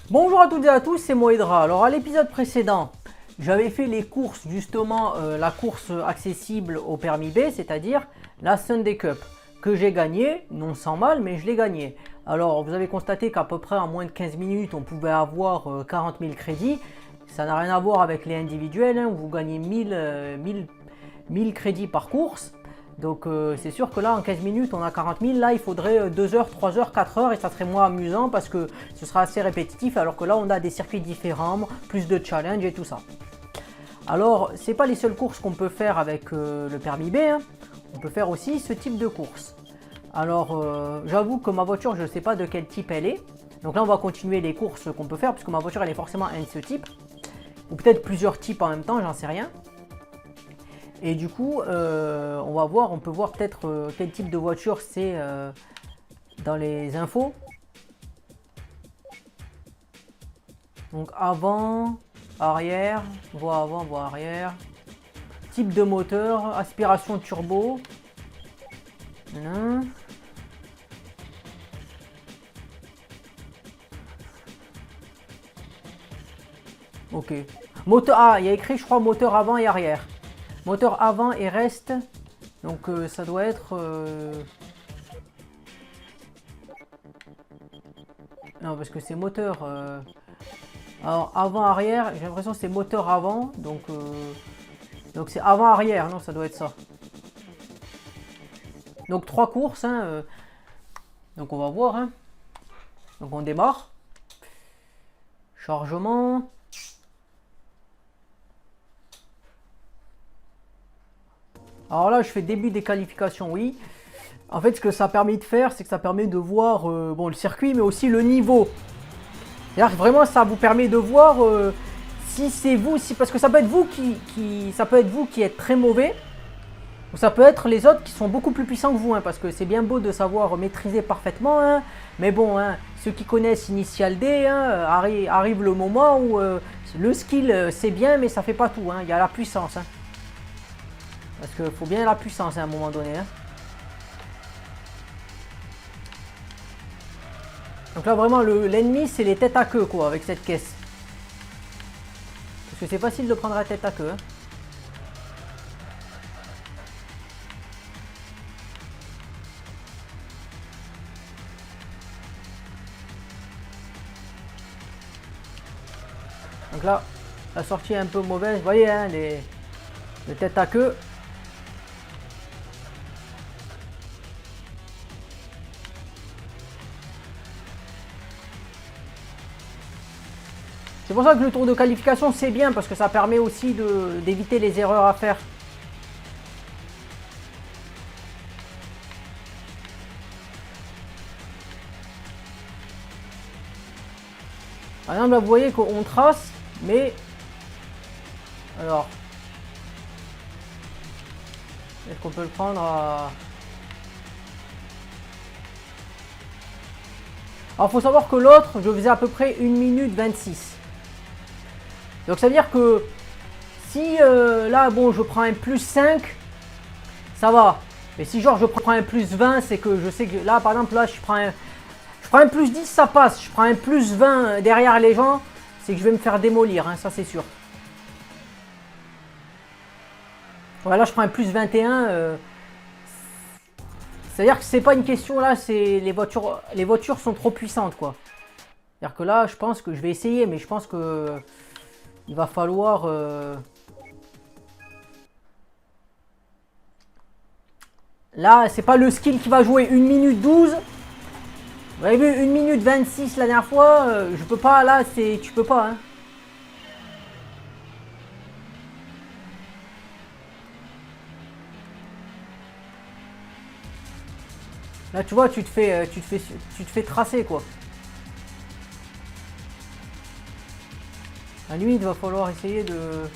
Bonjour à toutes et à tous, c'est Moedra. Alors à l'épisode précédent, j'avais fait les courses, justement la course accessible au permis B, c'est-à-dire la Sunday Cup, que j'ai gagné, non sans mal, mais je l'ai gagné. Alors vous avez constaté qu'à peu près en moins de 15 minutes, on pouvait avoir 40 000 crédits. Ça n'a rien à voir avec les individuels, où vous gagnez 1000 crédits par course. Donc c'est sûr que là en 15 minutes on a 40 000, là il faudrait 2 heures, 3 heures, 4 heures et ça serait moins amusant parce que ce sera assez répétitif alors que là on a des circuits différents, plus de challenge et tout ça. Alors c'est pas les seules courses qu'on peut faire avec le permis B, hein. On peut faire aussi ce type de course. Alors j'avoue que ma voiture je ne sais pas de quel type elle est, donc là on va continuer les courses qu'on peut faire puisque ma voiture elle est forcément un de ce type, ou peut-être plusieurs types en même temps, j'en sais rien. Et du coup, on va voir, on peut voir peut-être quel type de voiture c'est dans les infos. Donc avant, arrière, voie avant, voie arrière. Type de moteur, aspiration turbo. Ok. Moteur, ah, il y a écrit, je crois, moteur avant et arrière. Moteur avant et reste. Donc ça doit être... Non, parce que c'est moteur... Alors avant-arrière, j'ai l'impression que c'est moteur avant. Donc c'est avant-arrière, non, ça doit être ça. Donc 3 courses. Hein, donc on va voir. Hein. Donc on démarre. Chargement. Alors là, je fais début des qualifications, oui. En fait, ce que ça permet de faire, c'est que ça permet de voir bon, le circuit, mais aussi le niveau. C'est-à-dire que vraiment, ça vous permet de voir si c'est vous, parce que ça peut être vous ça peut être vous qui êtes très mauvais, ou ça peut être les autres qui sont beaucoup plus puissants que vous, hein, parce que c'est bien beau de savoir maîtriser parfaitement, hein, mais bon, hein, ceux qui connaissent Initial D, hein, arrive le moment où le skill c'est bien, mais ça fait pas tout, hein, il y a la puissance. Hein. Parce qu'il faut bien la puissance hein, à un moment donné. Hein. Donc là vraiment l'ennemi c'est les têtes à queue quoi avec cette caisse. Parce que c'est facile de prendre la tête à queue. Hein. Donc là la sortie est un peu mauvaise. Vous voyez hein, les têtes à queue. C'est pour ça que le tour de qualification c'est bien parce que ça permet aussi d'éviter les erreurs à faire. Par exemple là vous voyez qu'on trace mais alors est-ce qu'on peut le prendre à... Alors il faut savoir que l'autre je faisais à peu près 1 minute 26. Donc ça veut dire que si là bon je prends un plus 5, ça va. Mais si genre je prends un plus 20, c'est que je sais que là par exemple là je prends un plus 10, ça passe. Je prends un plus 20 derrière les gens, c'est que je vais me faire démolir, hein, ça c'est sûr. Voilà, je prends un plus 21. C'est-à-dire que c'est pas une question là, c'est les voitures sont trop puissantes quoi. C'est-à-dire que là je pense que je vais essayer, mais je pense que il va falloir... Là, c'est pas le skill qui va jouer 1 minute 12. Vous avez vu 1 minute 26 la dernière fois. Je peux pas, là, tu peux pas. Hein. Là, tu vois, tu te fais tracer, quoi. À la limite, il va falloir essayer de...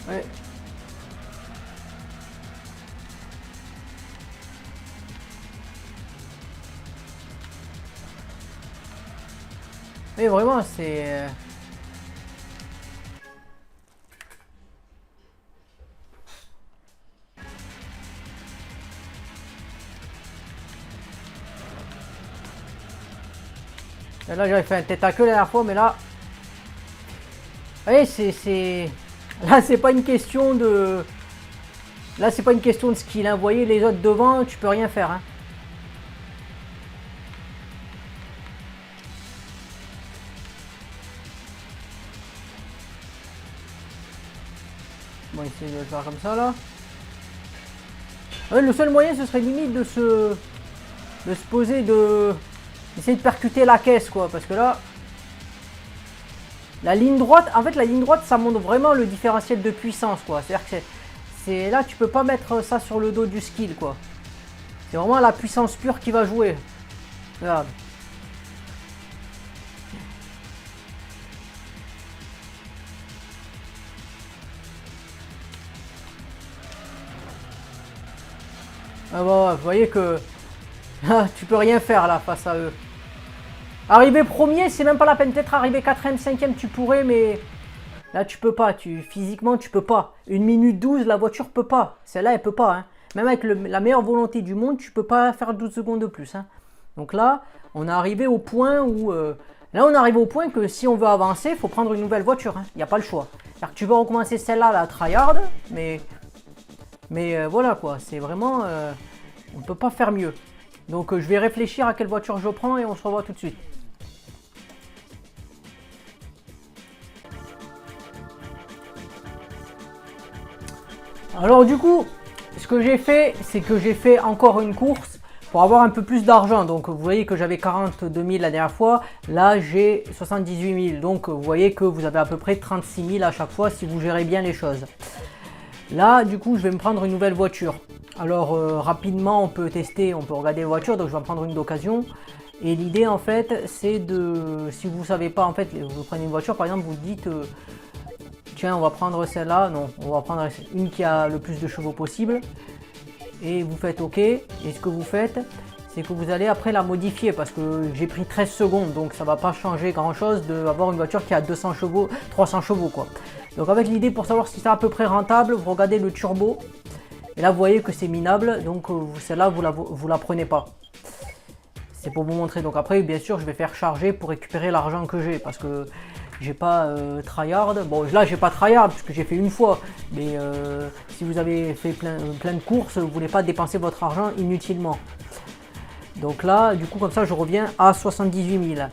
Ouais. Mais vraiment, c'est... Et là j'avais fait un tête à queue la dernière fois, mais là... Vous voyez, c'est... Là c'est pas une question de... Là c'est pas une question de skill, hein. Vous voyez les autres devant, tu peux rien faire. Hein. On va essayer de le faire comme ça là. Ouais, le seul moyen ce serait limite de se poser, d'essayer de percuter la caisse quoi, parce que là la ligne droite, en fait la ligne droite ça montre vraiment le différentiel de puissance quoi, c'est à dire que c'est là tu peux pas mettre ça sur le dos du skill quoi, c'est vraiment la puissance pure qui va jouer. Regarde. Ah bah, vous voyez que tu peux rien faire là face à eux. Arriver premier, c'est même pas la peine. Peut-être arriver 4ème, 5ème, tu pourrais, mais là tu peux pas. Physiquement, tu peux pas. 1 minute 12, la voiture peut pas. Celle-là, elle peut pas. Hein. Même avec la meilleure volonté du monde, tu peux pas faire 12 secondes de plus. Hein. Donc là, on est arrivé au point où. Là, on est arrivé au point que si on veut avancer, il faut prendre une nouvelle voiture. Il n'y a pas le choix. C'est-à-dire que tu vas recommencer celle-là, la tryhard, mais voilà quoi. C'est vraiment. On ne peut pas faire mieux. Donc je vais réfléchir à quelle voiture je prends et on se revoit tout de suite. Alors du coup, ce que j'ai fait, c'est que j'ai fait encore une course pour avoir un peu plus d'argent. Donc vous voyez que j'avais 42 000 la dernière fois, là j'ai 78 000. Donc vous voyez que vous avez à peu près 36 000 à chaque fois si vous gérez bien les choses. Là du coup je vais me prendre une nouvelle voiture. Alors rapidement on peut tester, on peut regarder les voitures, donc je vais en prendre une d'occasion. Et l'idée en fait c'est de, si vous savez pas en fait, vous prenez une voiture par exemple, vous dites tiens on va prendre celle-là, non on va prendre une qui a le plus de chevaux possible. Et vous faites OK, et ce que vous faites c'est que vous allez après la modifier parce que j'ai pris 13 secondes donc ça va pas changer grand chose d'avoir une voiture qui a 200 chevaux, 300 chevaux quoi. Donc avec l'idée pour savoir si c'est à peu près rentable, vous regardez le turbo. Et là vous voyez que c'est minable, donc celle-là vous la prenez pas. C'est pour vous montrer. Donc après bien sûr je vais faire charger pour récupérer l'argent que j'ai parce que j'ai pas tryhard. Bon là j'ai pas tryhard puisque j'ai fait une fois. Mais si vous avez fait plein de courses, vous voulez pas dépenser votre argent inutilement. Donc là du coup comme ça je reviens à 78 000.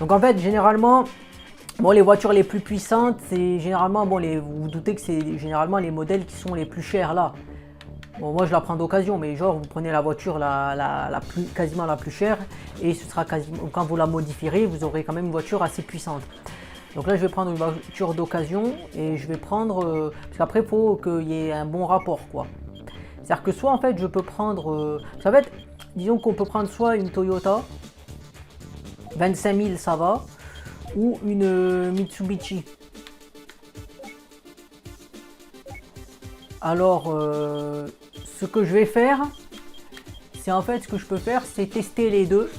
Donc en fait généralement, bon les voitures les plus puissantes c'est généralement, bon vous vous doutez que c'est généralement les modèles qui sont les plus chers là. Bon moi je la prends d'occasion mais genre vous prenez la voiture quasiment la plus chère et ce sera quasiment, quand vous la modifierez vous aurez quand même une voiture assez puissante. Donc là je vais prendre une voiture d'occasion et je vais prendre, parce qu'après il faut qu'il y ait un bon rapport quoi. C'est à dire que soit en fait je peux prendre, ça va être, disons qu'on peut prendre soit une Toyota, 25 000 ça va, ou une Mitsubishi. Alors ce que je vais faire, c'est en fait ce que je peux faire, c'est tester les deux.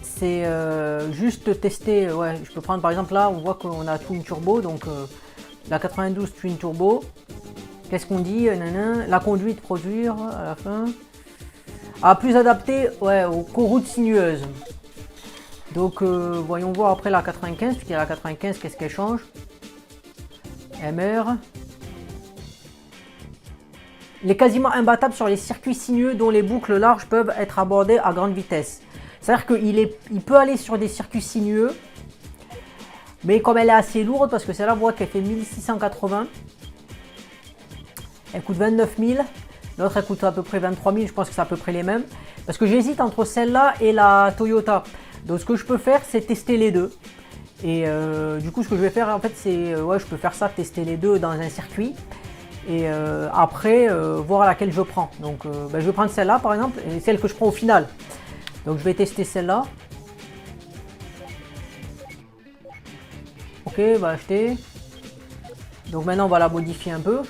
C'est juste tester, ouais, je peux prendre par exemple là, on voit qu'on a Twin Turbo, donc la 92 Twin Turbo. Qu'est-ce qu'on dit? La conduite, produire à la fin. Ah, plus adapté ouais, aux routes sinueuses. Donc voyons voir après la 95, puisqu'il y a la 95, qu'est-ce qu'elle change? MR. Il est quasiment imbattable sur les circuits sinueux dont les boucles larges peuvent être abordées à grande vitesse. C'est-à-dire qu'il peut aller sur des circuits sinueux, mais comme elle est assez lourde, parce que celle-là, vous voyez qu'elle fait 1680, elle coûte 29 000, l'autre elle coûte à peu près 23 000, je pense que c'est à peu près les mêmes. Parce que j'hésite entre celle-là et la Toyota. Donc ce que je peux faire, c'est tester les deux. Et du coup, ce que je vais faire, en fait, c'est, ouais, je peux faire ça, tester les deux dans un circuit. Et après, voir laquelle je prends. Donc je vais prendre celle-là, par exemple, et celle que je prends au final. Donc je vais tester celle-là. Ok, va acheter. Donc maintenant, on va la modifier un peu.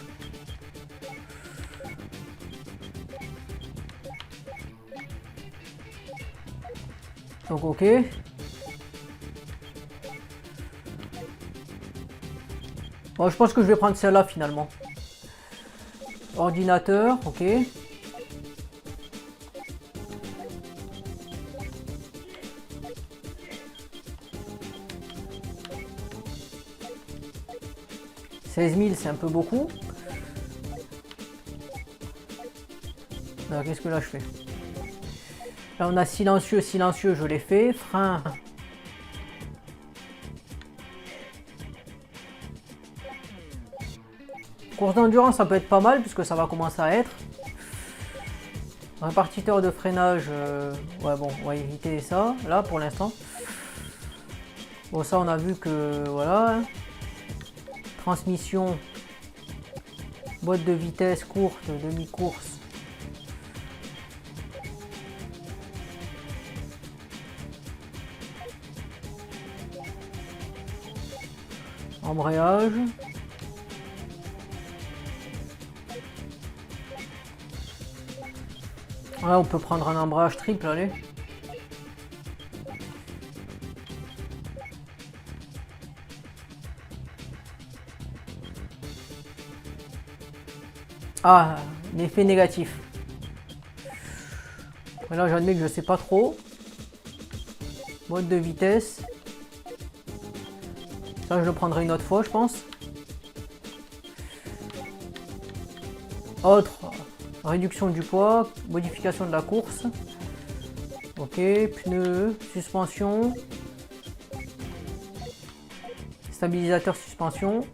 Donc ok. Bon, je pense que je vais prendre celle-là finalement. Ordinateur, ok. 16 000, c'est un peu beaucoup. Qu'est-ce que là je fais? Là on a silencieux, silencieux, je l'ai fait. Frein. Course d'endurance, ça peut être pas mal puisque ça va commencer à être. Répartiteur de freinage, ouais bon, on va éviter ça là pour l'instant. Bon, ça on a vu que voilà. Transmission, boîte de vitesse courte, demi-course. Embrayage. Là, on peut prendre un embrayage triple, allez. Ah, l'effet négatif. Là, j'admets que je sais pas trop. Boîte de vitesse. Ça, je le prendrai une autre fois, je pense. Autre. Réduction du poids, modification de la course. Ok, pneus, suspension. Stabilisateur suspension.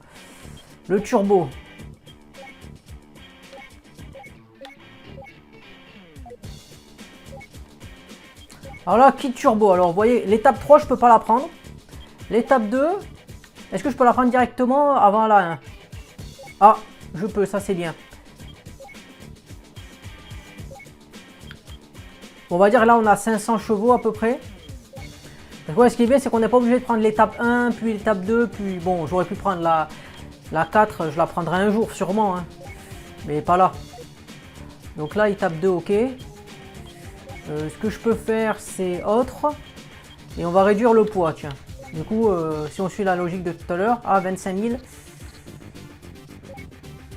Le turbo. Alors là, kit turbo. Alors vous voyez, l'étape 3, je peux pas la prendre. L'étape 2, est-ce que je peux la prendre directement avant la 1? Ah, je peux, ça c'est bien. On va dire là on a 500 chevaux à peu près. Donc, ouais, ce qui est bien c'est qu'on n'est pas obligé de prendre l'étape 1, puis l'étape 2, puis bon j'aurais pu prendre la 4, je la prendrai un jour sûrement, hein, mais pas là. Donc là étape 2 ok. Ce que je peux faire c'est autre, et on va réduire le poids tiens. Du coup si on suit la logique de tout à l'heure, à 25 000.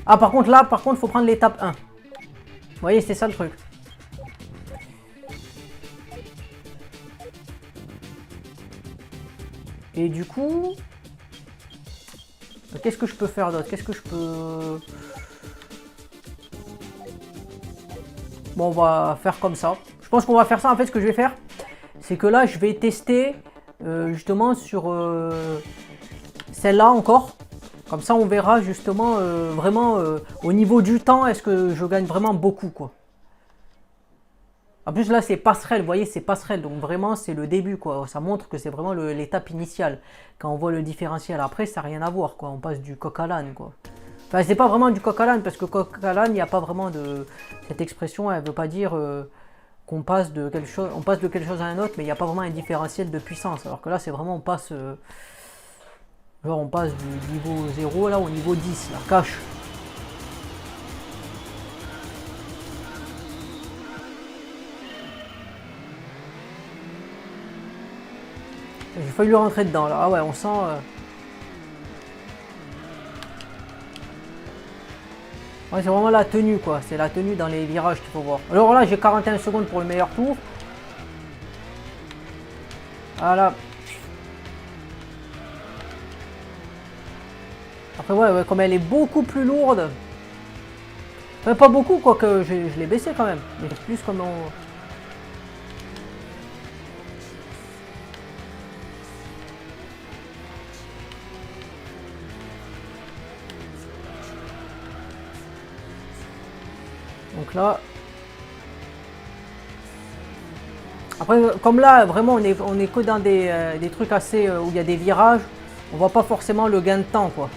Ah par contre là, il faut prendre l'étape 1. Vous voyez c'est ça le truc. Et du coup, qu'est-ce que je peux faire d'autre? Qu'est-ce que je peux... Bon, on va faire comme ça. Je pense qu'on va faire ça. En fait, ce que je vais faire, c'est que là, je vais tester justement sur celle-là encore. Comme ça, on verra justement vraiment au niveau du temps, est-ce que je gagne vraiment beaucoup, quoi. En plus là c'est passerelle, vous voyez c'est passerelle, donc vraiment c'est le début quoi, ça montre que c'est vraiment l'étape initiale. Quand on voit le différentiel après ça n'a rien à voir quoi, on passe du coq à l'âne quoi. Enfin c'est pas vraiment du coq à l'âne parce que coq à l'âne il n'y a pas vraiment de... Cette expression elle veut pas dire qu'on passe de quelque chose, on passe de quelque chose à un autre mais il n'y a pas vraiment un différentiel de puissance. Alors que là c'est vraiment on passe, genre on passe du niveau 0 là au niveau 10 là, cache. J'ai failli lui rentrer dedans là. Ah ouais, on sent. Ouais, c'est vraiment la tenue quoi. C'est la tenue dans les virages qu'il faut voir. Alors là, j'ai 41 secondes pour le meilleur tour. Voilà. Après, ouais, comme elle est beaucoup plus lourde. Enfin, pas beaucoup, quoique je l'ai baissé quand même. Mais plus comme on. Donc là, après comme là vraiment on est que dans des trucs assez où il y a des virages, on voit pas forcément le gain de temps quoi.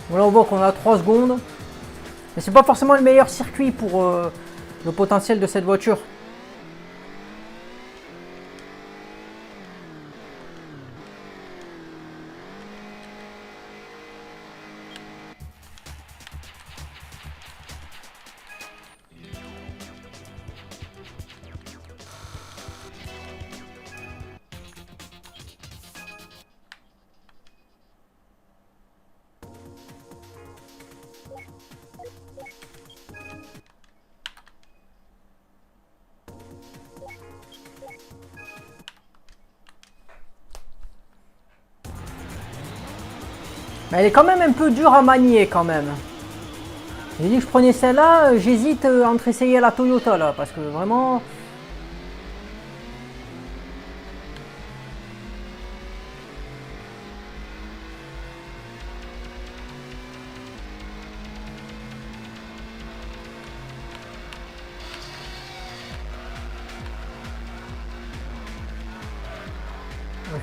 Voilà, on voit qu'on a 3 secondes. Mais c'est pas forcément le meilleur circuit pour le potentiel de cette voiture. Mais elle est quand même un peu dure à manier quand même. J'ai dit que je prenais celle-là, j'hésite entre essayer la Toyota là, parce que vraiment...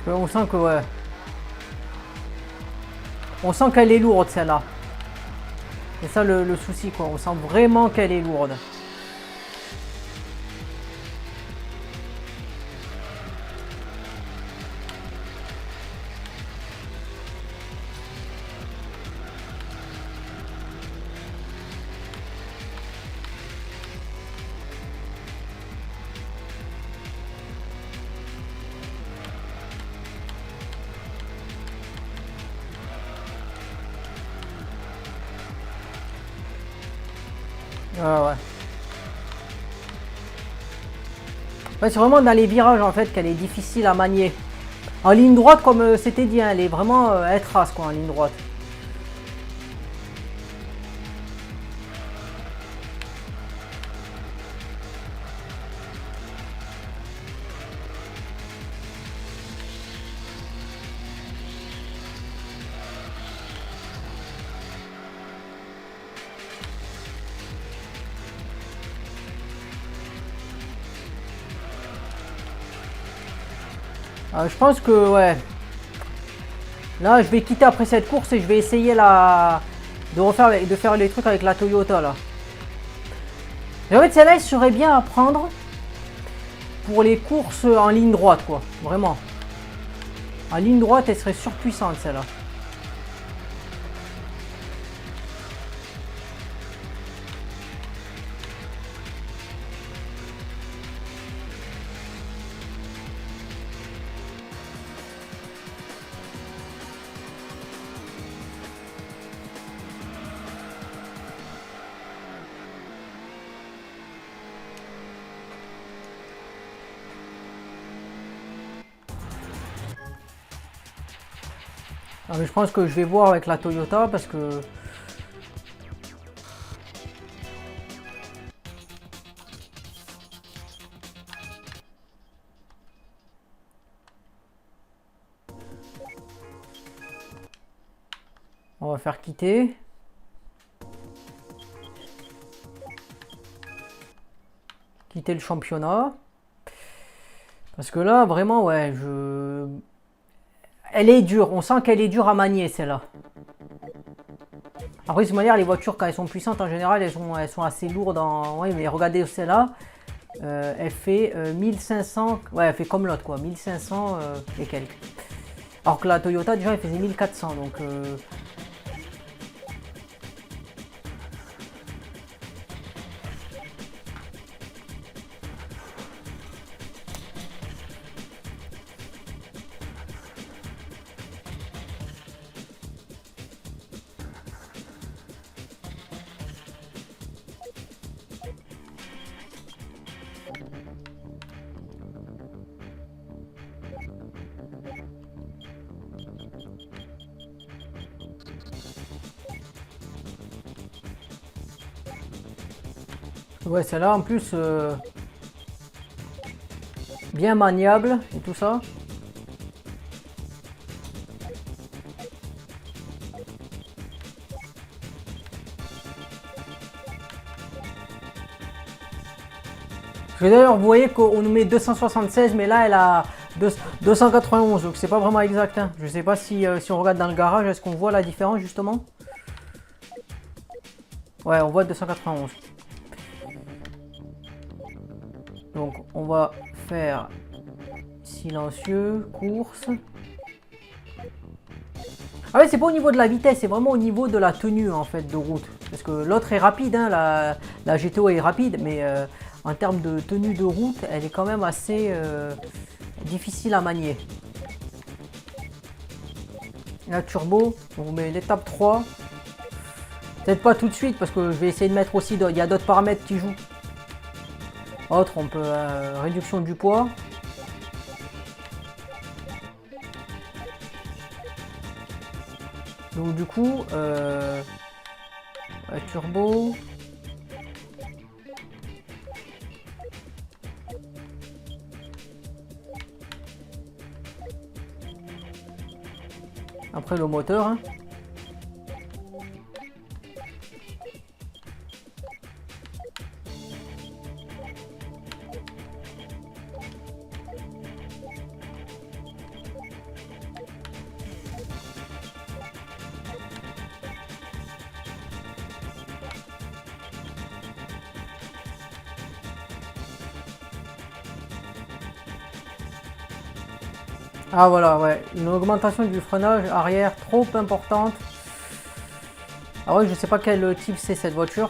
On sent que ouais. On sent qu'elle est lourde celle-là. C'est ça le souci quoi, on sent vraiment qu'elle est lourde. Ouais. Ouais, c'est vraiment dans les virages en fait qu'elle est difficile à manier. En ligne droite, comme c'était dit, hein, elle est vraiment elle trace quoi en ligne droite. Je pense que ouais. Là, je vais quitter après cette course et je vais essayer de faire les trucs avec la Toyota là. Et en fait, celle-là, elle serait bien à prendre pour les courses en ligne droite quoi, vraiment. En ligne droite, elle serait surpuissante celle-là. Ah, mais je pense que je vais voir avec la Toyota parce que... On va faire quitter. Quitter le championnat. Parce que là, vraiment, ouais, elle est dure. On sent qu'elle est dure à manier, celle-là. Après, de toute manière, les voitures, quand elles sont puissantes, en général, elles sont assez lourdes. Oui, mais regardez celle-là. Elle fait 1500... Ouais, elle fait comme l'autre, quoi. 1500 et quelques. Alors que la Toyota, déjà, elle faisait 1400. Donc... Ouais, celle-là, en plus... bien maniable et tout ça. D'ailleurs, vous voyez qu'on nous met 276, mais là, elle a 291, donc c'est pas vraiment exact. Hein. Je sais pas si on regarde dans le garage, est-ce qu'on voit la différence justement? Ouais, on voit 291. Donc, on va faire silencieux, course. Ah ouais, c'est pas au niveau de la vitesse, c'est vraiment au niveau de la tenue en fait de route. Parce que l'autre est rapide, hein, la GTO est rapide, mais en termes de tenue de route, elle est quand même assez difficile à manier. La turbo, on vous met l'étape 3. Peut-être pas tout de suite parce que je vais essayer de mettre aussi, il y a d'autres paramètres qui jouent. Autre, on peut réduction du poids. Donc du coup, ouais, turbo. Après le moteur, hein. Ah voilà, ouais, une augmentation du freinage arrière trop importante. Ah ouais, je sais pas quel type c'est cette voiture.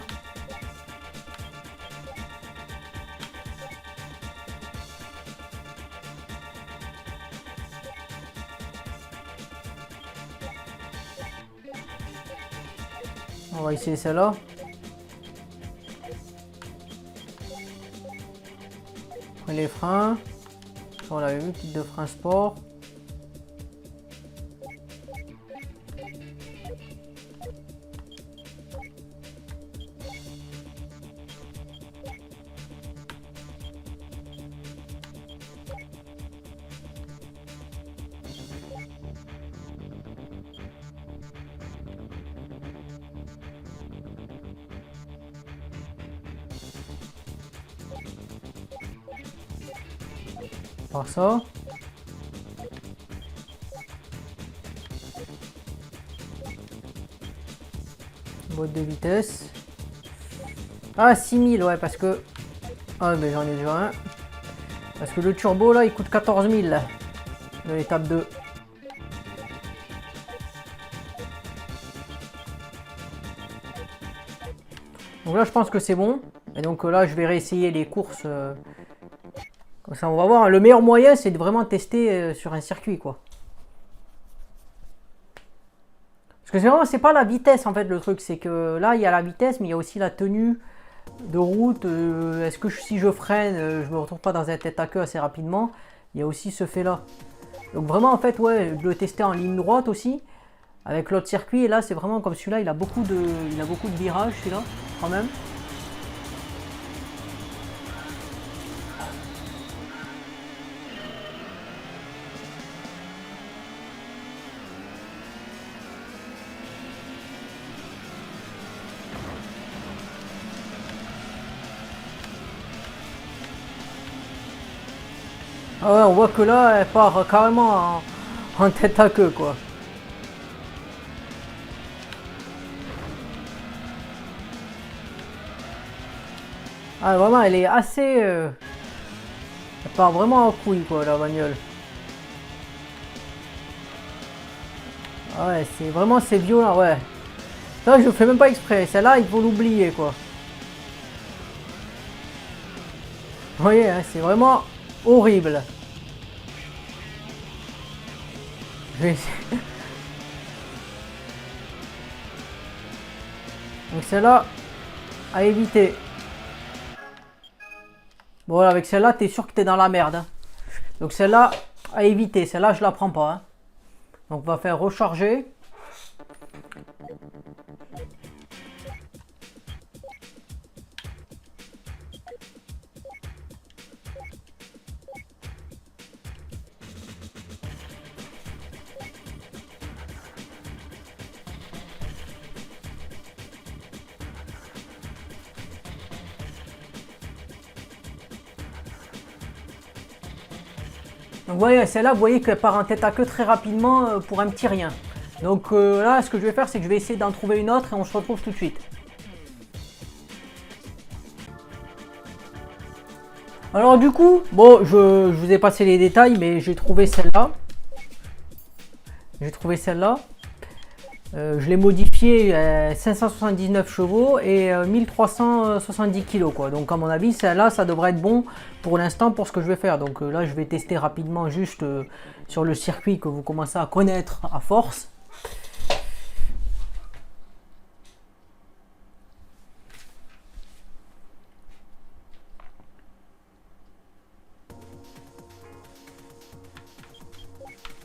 On va essayer celle-là. Après les freins. On l'a vu, type de frein sport. Par ça. Boîte de vitesse. Ah, 6000, ouais, parce que... Ah, mais j'en ai déjà un. Parce que le turbo, là, il coûte 14 000, là, de l'étape 2. Donc là, je pense que c'est bon. Et donc là, je vais réessayer les courses. Comme ça, on va voir. Le meilleur moyen, c'est de vraiment tester sur un circuit, quoi. Parce que c'est pas la vitesse, en fait, le truc. C'est que là, il y a la vitesse, mais il y a aussi la tenue de route. Est-ce que si je freine, je me retrouve pas dans un tête à queue assez rapidement? Il y a aussi ce fait-là. Donc vraiment, en fait, ouais, de le tester en ligne droite aussi. Avec l'autre circuit. Et là, c'est vraiment comme celui-là. Il a beaucoup de virages, celui-là, quand même. Ah ouais, on voit que là, elle part carrément en tête à queue, quoi. Ah, vraiment, elle est assez... elle part vraiment en couille, quoi, la bagnole. Ah ouais, c'est vraiment, c'est violent, ouais. Ça, je fais même pas exprès. Celle-là, il faut l'oublier, quoi. Vous voyez, hein, c'est vraiment horrible. Donc celle-là, à éviter. Bon, voilà, avec celle-là, t'es sûr que t'es dans la merde, hein. Donc celle-là, à éviter. Celle-là, je la prends pas, hein. Donc on va faire recharger. Donc voyez, celle-là, vous voyez qu'elle part en tête à queue très rapidement pour un petit rien. Donc là, ce que je vais faire, c'est que je vais essayer d'en trouver une autre et on se retrouve tout de suite. Alors du coup, bon, je vous ai passé les détails, mais j'ai trouvé celle-là. Je l'ai modifiée à 579 chevaux et 1370 kg, quoi. Donc à mon avis, celle-là, ça devrait être bon pour l'instant pour ce que je vais faire. Donc là, je vais tester rapidement juste sur le circuit que vous commencez à connaître à force.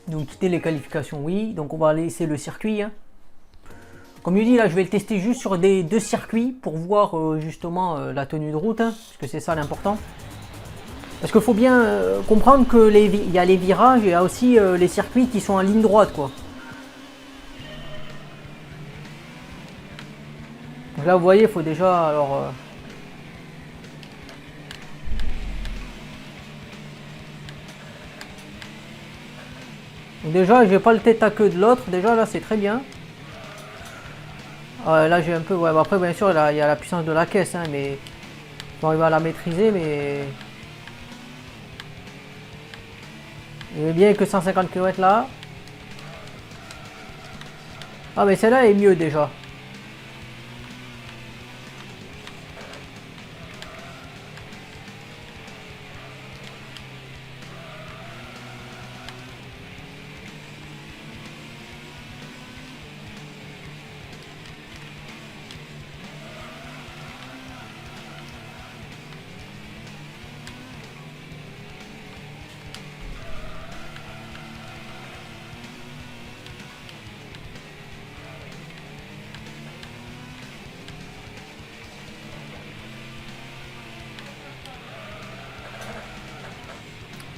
Donc quitter les qualifications, oui. Donc on va laisser le circuit, hein. Comme je dis, là je vais le tester juste sur des 2 circuits pour voir justement la tenue de route, hein, parce que c'est ça l'important. Parce qu'il faut bien comprendre que il y a les virages et il y a aussi les circuits qui sont en ligne droite, quoi. Donc là vous voyez, il faut déjà alors donc déjà j'ai pas le tête à queue de l'autre, déjà là c'est très bien. Là j'ai un peu, ouais, bah après bien sûr là, il y a la puissance de la caisse, hein, mais faut arriver à la maîtriser, mais il est bien que 150 km là. Ah mais celle-là est mieux déjà.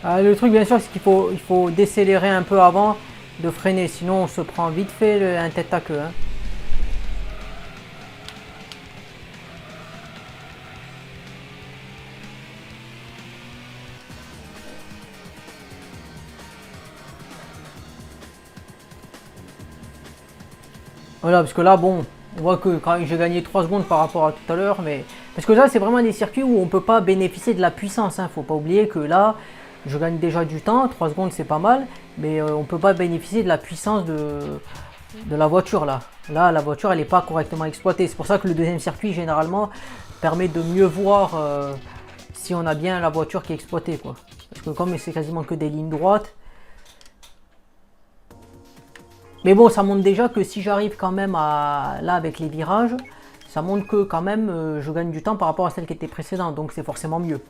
Le truc bien sûr c'est il faut décélérer un peu avant de freiner, sinon on se prend vite fait un tête à queue, hein. Voilà, parce que là bon, on voit que quand j'ai gagné 3 secondes par rapport à tout à l'heure, mais parce que là c'est vraiment des circuits où on peut pas bénéficier de la puissance, hein. Faut pas oublier que là je gagne déjà du temps, 3 secondes c'est pas mal, mais on peut pas bénéficier de la puissance de la voiture là. Là la voiture elle n'est pas correctement exploitée, c'est pour ça que le deuxième circuit généralement permet de mieux voir si on a bien la voiture qui est exploitée, quoi. Parce que comme c'est quasiment que des lignes droites. Mais bon, ça montre déjà que si j'arrive quand même à là avec les virages, ça montre que quand même je gagne du temps par rapport à celle qui était précédente, donc c'est forcément mieux.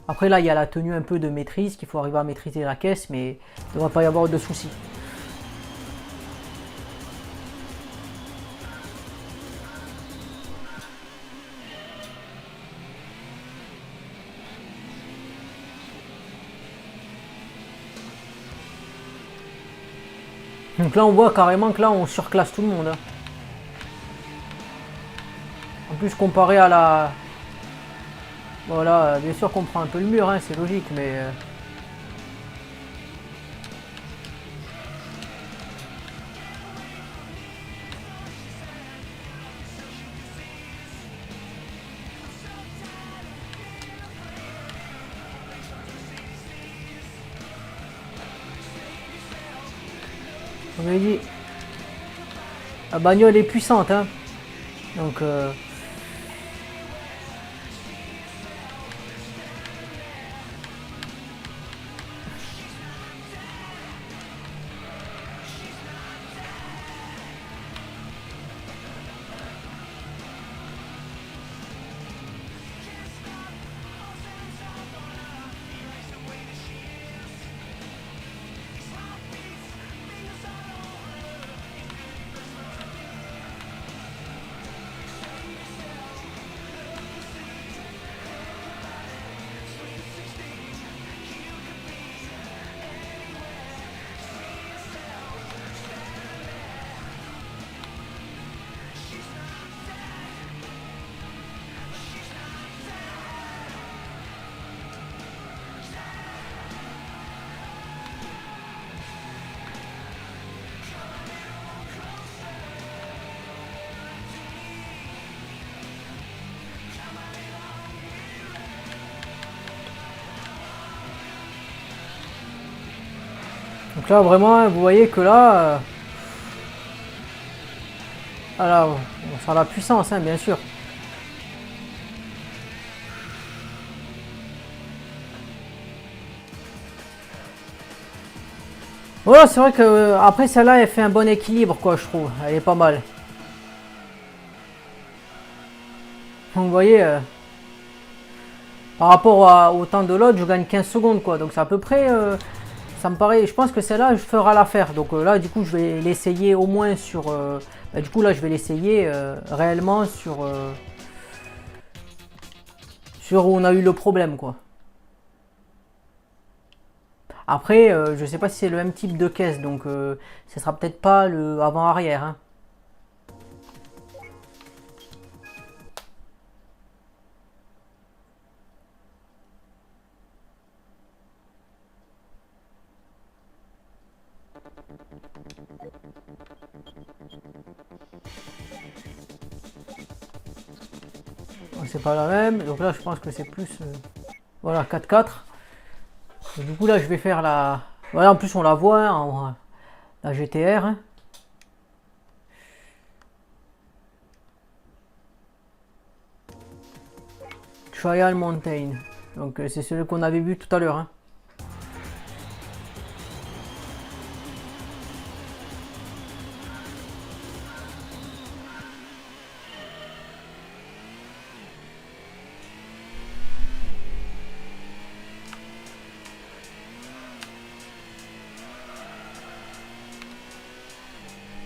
Après là il y a la tenue un peu de maîtrise, qu'il faut arriver à maîtriser la caisse, mais il ne devrait pas y avoir de soucis. Donc là on voit carrément que là on surclasse tout le monde, hein. En plus comparé à la... Voilà, bien sûr qu'on prend un peu le mur, hein, c'est logique, mais... Comme je dit, la bagnole est puissante, hein. Donc... Donc là vraiment vous voyez que là voilà, on sent la puissance, hein, bien sûr. Voilà, c'est vrai que après celle-là elle fait un bon équilibre, quoi, je trouve, elle est pas mal. Donc vous voyez par rapport au temps de l'autre je gagne 15 secondes, quoi, donc c'est à peu près ça me paraît, je pense que celle-là je ferai l'affaire. Donc là du coup je vais l'essayer au moins sur, du coup là je vais l'essayer réellement sur où on a eu le problème quoi. Après je sais pas si c'est le même type de caisse, donc ce sera peut-être pas le avant-arrière hein. C'est pas la même, donc là je pense que c'est plus voilà 4-4. Du coup là je vais faire la, voilà, en plus on la voit hein, la GTR hein. Trial Mountain, donc c'est celui qu'on avait vu tout à l'heure hein.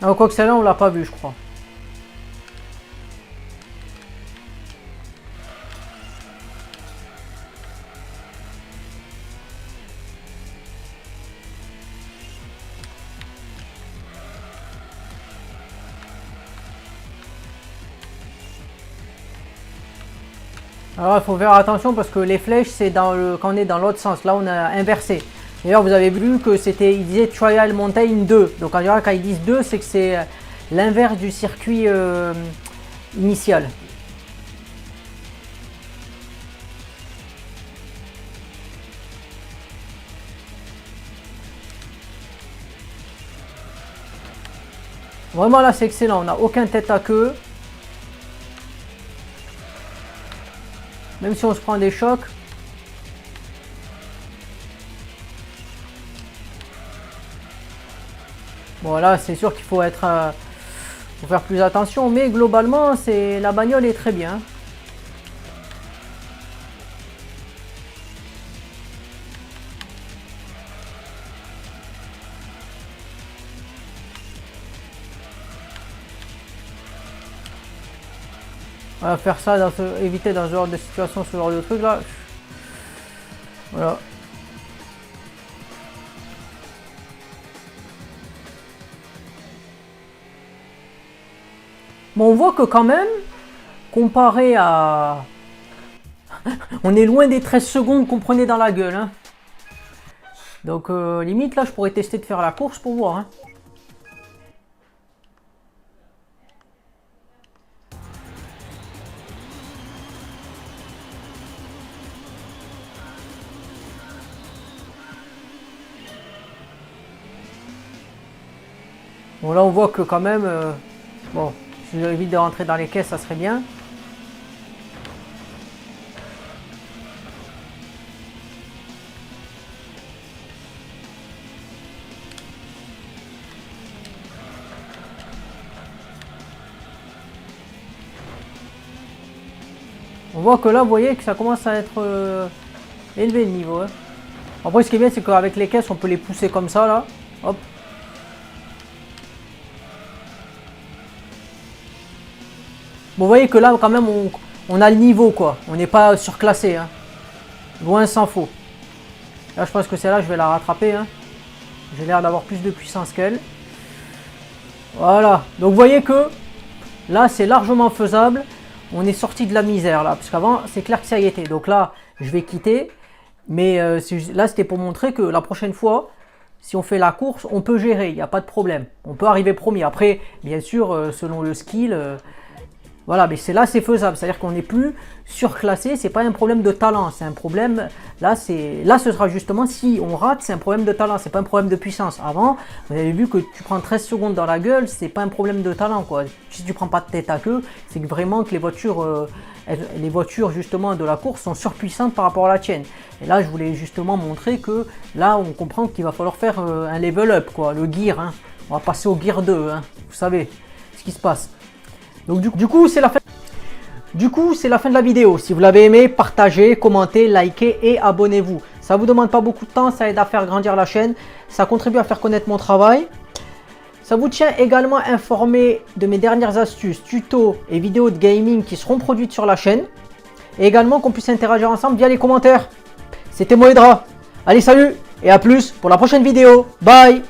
Alors quoi que celle-là on l'a pas vu je crois. Alors il faut faire attention parce que les flèches c'est quand on est dans l'autre sens, là on a inversé. D'ailleurs vous avez vu que c'était, il disait Trial Mountain 2, donc en général quand ils disent 2 c'est que c'est l'inverse du circuit initial. Vraiment là c'est excellent, on n'a aucun tête à queue. Même si on se prend des chocs. Bon là c'est sûr qu'il faut être faut faire plus attention, mais globalement c'est la bagnole est très bien. Voilà, faire ça, éviter dans ce genre de situation, ce genre de truc là. Voilà. Bon, on voit que quand même, comparé à... on est loin des 13 secondes qu'on prenait dans la gueule. Hein. Donc limite là, je pourrais tester de faire la course pour voir. Hein. Bon là on voit que quand même, bon, si j'évite de rentrer dans les caisses ça serait bien. On voit que là vous voyez que ça commence à être élevé le niveau. Hein. Après ce qui est bien c'est qu'avec les caisses on peut les pousser comme ça là. Hop. Bon, vous voyez que là, quand même, on a le niveau, quoi. On n'est pas surclassé, hein. Loin s'en faut. Là, je pense que celle-là, je vais la rattraper, hein. J'ai l'air d'avoir plus de puissance qu'elle. Voilà. Donc, vous voyez que là, c'est largement faisable. On est sorti de la misère, là. Parce qu'avant, c'est clair que ça y était. Donc là, je vais quitter. Mais là, c'était pour montrer que la prochaine fois, si on fait la course, on peut gérer. Il n'y a pas de problème. On peut arriver premier. Après, bien sûr, selon le skill... voilà, mais c'est faisable, c'est-à-dire qu'on n'est plus surclassé, c'est pas un problème de talent, c'est un problème, là ce sera justement, si on rate, c'est un problème de talent, c'est pas un problème de puissance. Avant, vous avez vu que tu prends 13 secondes dans la gueule, c'est pas un problème de talent quoi. Si tu prends pas de tête à queue, c'est que vraiment que les voitures justement de la course sont surpuissantes par rapport à la tienne. Et là, je voulais justement montrer que là, on comprend qu'il va falloir faire un level up quoi, le gear, hein. On va passer au gear 2, hein. Vous savez ce qui se passe. Donc du coup, c'est la fin. Du coup, c'est la fin de la vidéo. Si vous l'avez aimé, partagez, commentez, likez et abonnez-vous. Ça vous demande pas beaucoup de temps, ça aide à faire grandir la chaîne, ça contribue à faire connaître mon travail. Ça vous tient également informé de mes dernières astuces, tutos et vidéos de gaming qui seront produites sur la chaîne. Et également qu'on puisse interagir ensemble via les commentaires. C'était Moedra. Allez, salut et à plus pour la prochaine vidéo. Bye.